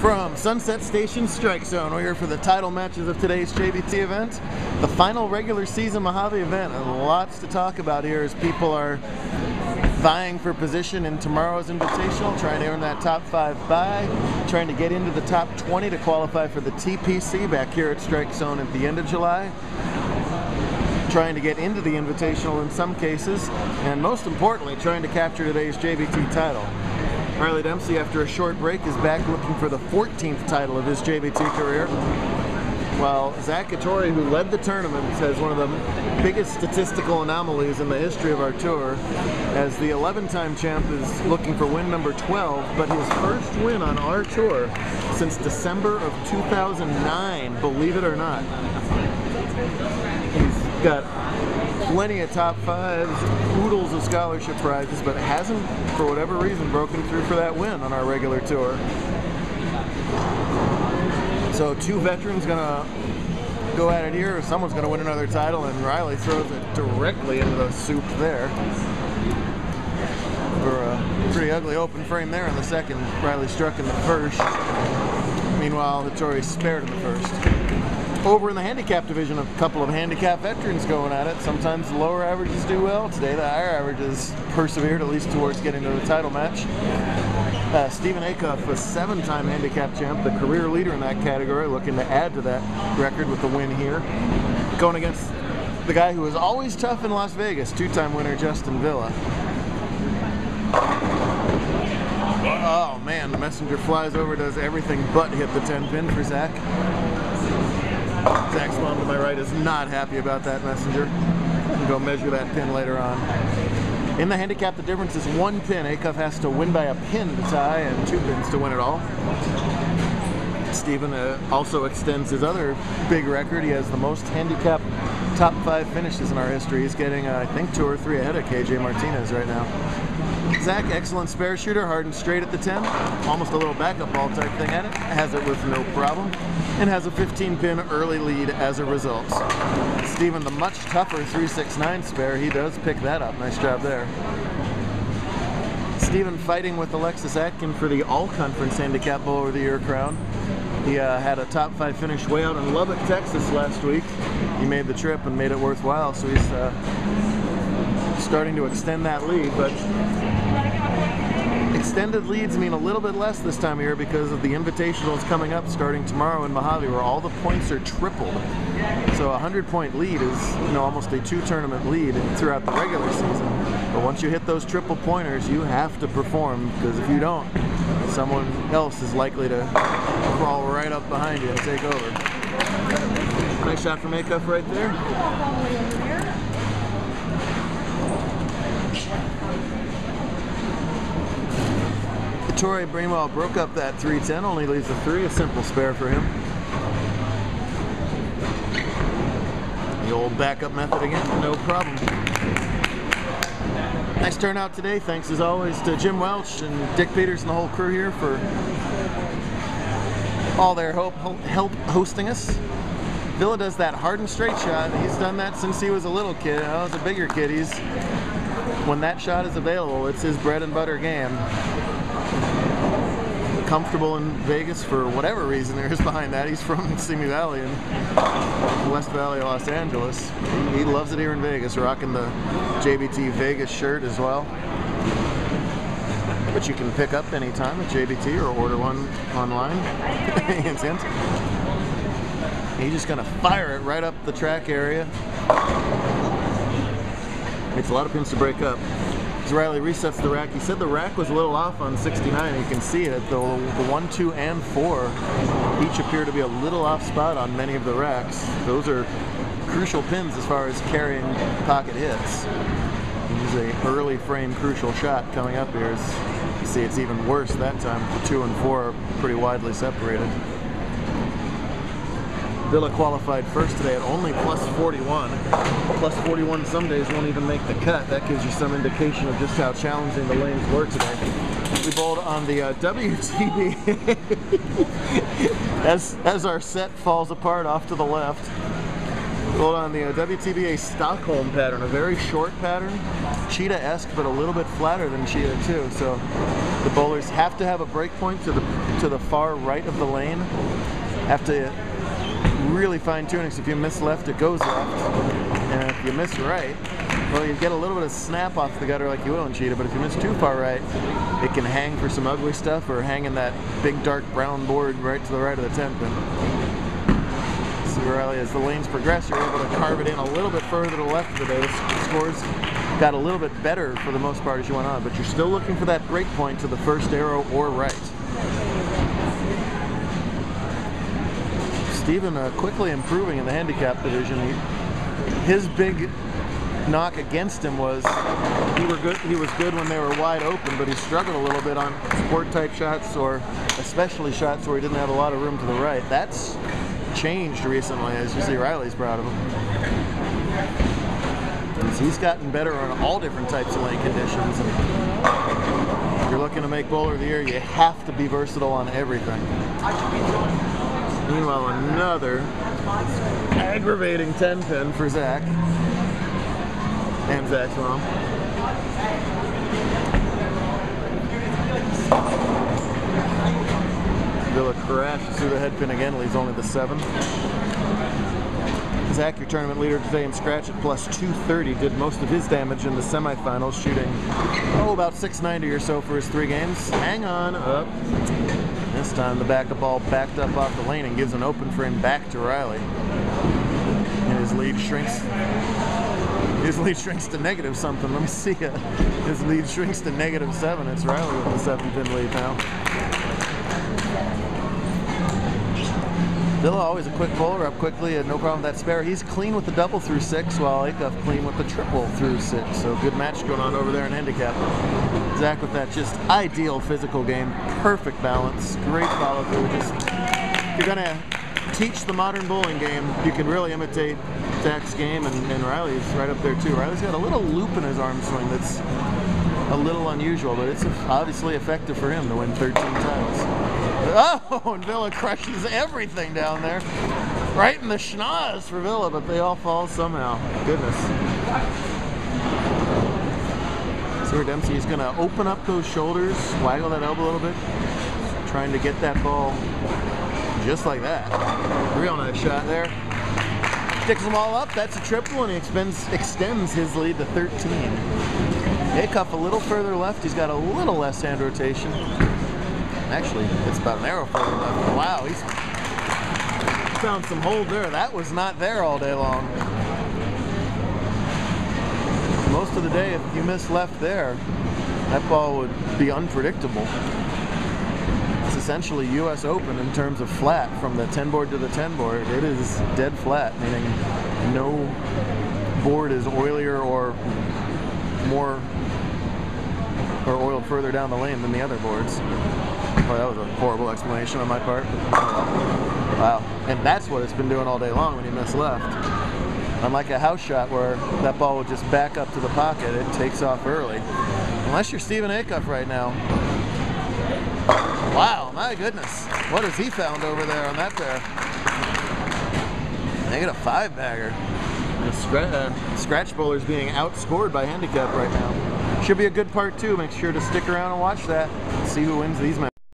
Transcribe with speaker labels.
Speaker 1: From Sunset Station Strike Zone, we're here for the title matches of today's JBT event. The final regular season Mojave event, and lots to talk about here as people are vying for position in tomorrow's invitational, trying to earn that top 5 bye, trying to get into the top 20 to qualify for the TPC back here at Strike Zone at the end of July, trying to get into the invitational in some cases, and most importantly, trying to capture today's JBT title. Riley Dempsey, after a short break, is back looking for the 14th title of his JBT career, while Zack, Hattori, who led the tournament, has one of the biggest statistical anomalies in the history of our tour, as the 11-time champ is looking for win number 12, but his first win on our tour since December of 2009, believe it or not. He's got plenty of top 5s, oodles of scholarship prizes, but hasn't, for whatever reason, broken through for that win on our regular tour. So two veterans gonna go at it here. Someone's gonna win another title, and Riley throws it directly into the soup there. For a pretty ugly open frame there in the second. Riley struck in the first. Meanwhile, Hattori spared in the first. Over in the handicap division, a couple of handicap veterans going at it. Sometimes the lower averages do well. Today the higher averages persevered, at least towards getting to the title match. Stephen Acuff, a 7-time handicap champ, the career leader in that category, looking to add to that record with the win here. Going against the guy who was always tough in Las Vegas, 2-time winner Justin Villa. Oh man, the messenger flies over, does everything but hit the 10-pin for Zack. Zack's mom to my right is not happy about that messenger. We'll go measure that pin later on. In the handicap, the difference is 1 pin. Acuff has to win by a pin to tie and 2 pins to win it all. Stephen also extends his other big record. He has the most handicap top 5 finishes in our history. He's getting, I think, 2 or 3 ahead of KJ Martinez right now. Zack, excellent spare shooter, hard and straight at the 10. Almost a little backup ball type thing at it. Has it with no problem. And has a 15-pin early lead as a result. Stephen, the much tougher 369 spare, he does pick that up. Nice job there. Stephen fighting with Alexis Atkin for the All-Conference Handicap Bowler of the Year crown. He had a top 5 finish way out in Lubbock, Texas last week. He made the trip and made it worthwhile, so he's starting to extend that lead, but extended leads mean a little bit less this time of year because of the invitationals coming up starting tomorrow in Mojave, where all the points are tripled. So a 100-point lead is, almost a 2-tournament lead throughout the regular season. But once you hit those triple pointers, you have to perform, because if you don't, someone else is likely to crawl right up behind you and take over. Nice shot from Acuff right there. Hattori Brainwell broke up that 310, only leaves a 3, a simple spare for him. The old backup method again, no problem. Nice turnout today, thanks as always to Jim Welch and Dick Peters and the whole crew here for all their help hosting us. Villa does that hard and straight shot. He's done that since he was a little kid. I was a bigger kid. When that shot is available, it's his bread and butter game. Comfortable in Vegas for whatever reason there is behind that. He's from Simi Valley in West Valley, Los Angeles. He loves it here in Vegas, rocking the JBT Vegas shirt as well, which you can pick up anytime at JBT or order one online. Hint, hint. He's just gonna fire it right up the track area. Makes a lot of pins to break up. As Riley resets the rack, he said the rack was a little off on 69. You can see it, though the 1, 2, and 4 each appear to be a little off spot on many of the racks. Those are crucial pins as far as carrying pocket hits. Here's a early frame crucial shot coming up here. You see it's even worse that time. The 2 and 4 are pretty widely separated. Villa qualified first today at only plus 41. Plus 41 some days won't even make the cut. That gives you some indication of just how challenging the lanes were today. We bowled on the WTB as our set falls apart off to the left. Bowled on the WTBA Stockholm pattern, a very short pattern. cheetah-esque, but a little bit flatter than cheetah too. So the bowlers have to have a break point to the far right of the lane. Have to really fine tuning. So if you miss left, it goes left, and if you miss right, well, you get a little bit of snap off the gutter like you will in cheetah. But if you miss too far right, it can hang for some ugly stuff, or hang in that big dark brown board right to the right of the 10 pin. See, Riley, as the lanes progress, you're able to carve it in a little bit further to the left of the day. The scores got a little bit better for the most part as you went on, but you're still looking for that break point to the first arrow or right. Steven quickly improving in the handicap division. His big knock against him was he was good when they were wide open, but he struggled a little bit on sport type shots, or especially shots where he didn't have a lot of room to the right. That's changed recently, as you see Riley's proud of him. He's gotten better on all different types of lane conditions. If you're looking to make bowler of the year, you have to be versatile on everything. Meanwhile, another aggravating 10 pin for Zack. And Zack's mom. Villa crashes through the head pin again, leaves only the 7. Zack, your tournament leader today in scratch at plus 230, did most of his damage in the semifinals, shooting about 690 or so for his 3 games. Hang on up. This time the backup ball backed up off the lane and gives an open frame back to Riley. And his lead shrinks. His lead shrinks to negative something. Let me see it. His lead shrinks to -7. It's Riley with the 7-pin lead now. Villa always a quick bowler, up quickly, and no problem with that spare. He's clean with the double through 6, while Acuff clean with the triple through 6. So good match going on over there in handicap. Zack with that just ideal physical game, perfect balance, great follow through. Just, if you're gonna teach the modern bowling game, you can really imitate Zack's game, and Riley's right up there too. Riley's got a little loop in his arm swing that's a little unusual, but it's obviously effective for him to win 13 titles. Oh, and Villa crushes everything down there. Right in the schnoz for Villa, but they all fall somehow. Goodness. See where Dempsey is going to open up those shoulders, waggle that elbow a little bit, trying to get that ball just like that. Real nice shot there. Sticks them all up. That's a triple, and he extends his lead to 13. Acuff a little further left. He's got a little less hand rotation. Actually, it's about an arrow further left. Wow, he's found some hold there. That was not there all day long. Most of the day, if you miss left there, that ball would be unpredictable. It's essentially US Open in terms of flat from the 10 board to the 10 board. It is dead flat, meaning no board is oilier or oiled further down the lane than the other boards. Oh, that was a horrible explanation on my part. Wow. And that's what it's been doing all day long when you miss left. Unlike a house shot where that ball would just back up to the pocket, it takes off early. Unless you're Steven Acuff right now. Wow, my goodness. What has he found over there on that pair? They get a 5-bagger. Scratch bowlers being outscored by handicap right now. Should be a good part 2. Make sure to stick around and watch that. See who wins these matches.